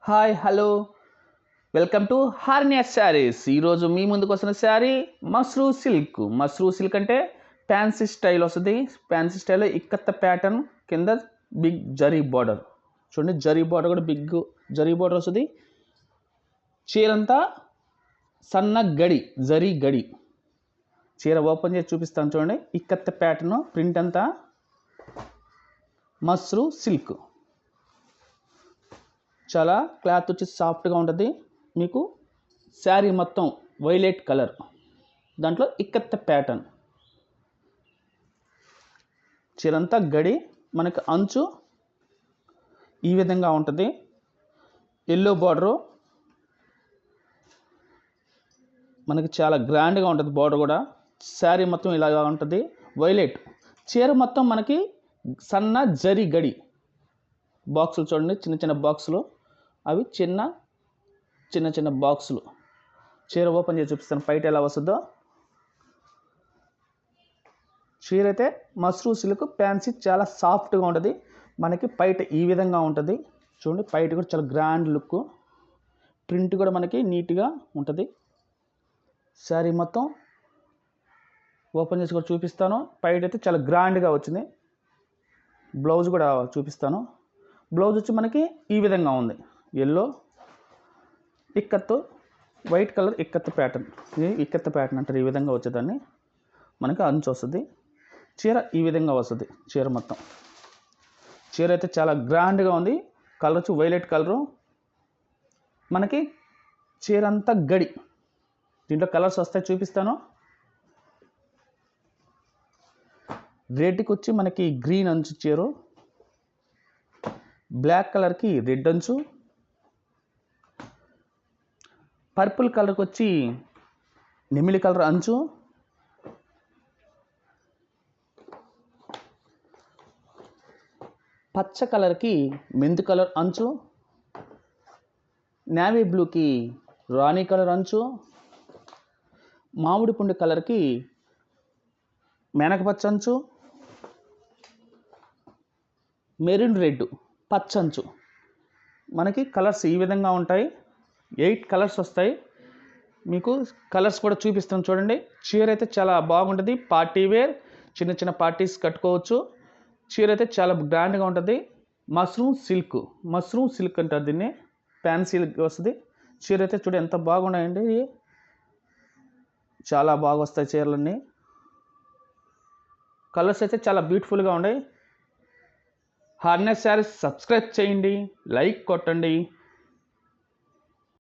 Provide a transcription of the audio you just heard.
Hi hello welcome to హార్నియర్ శారీస్. ఈరోజు మీ ముందుకు వస్తున్న శారీ మస్రూ సిల్క్ అంటే ఫ్యాన్సీ స్టైల్ వస్తుంది. ఫ్యాన్సీ స్టైల్లో ఇక్కత్త ప్యాటర్న్ కింద బిగ్ జరీ బార్డర్ చూడండి. జరీ బార్డర్ కూడా బిగ్ జరీ బార్డర్ వస్తుంది. చీరంతా సన్న గడి జరీ గడి. చీర ఓపెన్ చేసి చూపిస్తాను చూడండి. ఇక్కత్త ప్యాటర్న్ ప్రింట్ అంతా మస్రూ సిల్క్. చాలా క్లాత్ వచ్చి సాఫ్ట్గా ఉంటుంది. మీకు శారీ మొత్తం వైలెట్ కలర్, దాంట్లో ఇక్కత్త ప్యాటర్న్. చీరంతా గడి, మనకు అంచు ఈ విధంగా ఉంటుంది. ఎల్లో బార్డరు మనకి చాలా గ్రాండ్గా ఉంటుంది. బార్డర్ కూడా శారీ మొత్తం ఇలాగా ఉంటుంది. వైలెట్ చీర మొత్తం మనకి సన్న జరీ గడి బాక్సులు చూడండి. చిన్న చిన్న బాక్సులు, అవి చిన్న చిన్న బాక్సులు. చీర ఓపెన్ చేసి చూపిస్తాను పైట ఎలా వస్తుందో. చీర అయితే మస్రూ సిల్క్ ఫ్యాన్సీ చాలా సాఫ్ట్గా ఉంటుంది. మనకి పైట ఈ విధంగా ఉంటుంది చూడండి. పైట కూడా చాలా గ్రాండ్ లుక్, ప్రింట్ కూడా మనకి నీట్గా ఉంటుంది. శారీ మొత్తం ఓపెన్ చేసి కూడా చూపిస్తాను. పైట అయితే చాలా గ్రాండ్గా వచ్చింది. బ్లౌజ్ కూడా చూపిస్తాను. బ్లౌజ్ వచ్చి మనకి ఈ విధంగా ఉంది. Yellow ikat, white colour ikat pattern. ఇది ఇక్కత్తు ప్యాటర్న్ అంటారు. ఈ విధంగా వచ్చేదాన్ని మనకి అంచు వస్తుంది. చీర ఈ విధంగా వస్తుంది. చీర మొత్తం చీర అయితే చాలా గ్రాండ్గా ఉంది. కలర్ వచ్చి వైలెట్ కలరు. మనకి చీర అంతా గడి. దీంట్లో కలర్స్ వస్తాయి చూపిస్తాను. రెడ్కి వచ్చి మనకి గ్రీన్ అంచు చీర, బ్లాక్ కలర్కి రెడ్ అంచు, పర్పుల్ కలర్కి వచ్చి నెమిలి కలర్ అంచు, పచ్చ కలర్కి మెంతు కలర్ అంచు, నేవీ బ్లూకి రాణి కలర్ అంచు, మామిడి పుండు కలర్కి మేనకపచ్చ అంచు, మెరూన్ రెడ్ పచ్చంచు. మనకి కలర్స్ ఈ విధంగా ఉంటాయి. 8 కలర్స్ వస్తాయి. మీకు కలర్స్ కూడా చూపిస్తాను చూడండి. చీర అయితే చాలా బాగుంటుంది. పార్టీ వేర్, చిన్న చిన్న పార్టీస్ కట్టుకోవచ్చు. చీర అయితే చాలా గ్రాండ్గా ఉంటుంది. మస్రూ సిల్క్ అంటారు దీన్ని. ఫ్యాన్సీ వస్తుంది. చీర అయితే చూడ ఎంత బాగున్నాయండి. చాలా బాగా వస్తాయి చీరలన్నీ. కలర్స్ అయితే చాలా బ్యూటిఫుల్గా ఉన్నాయి. హార్నెస్ శారీస్ సబ్స్క్రైబ్ చేయండి, లైక్ కొట్టండి.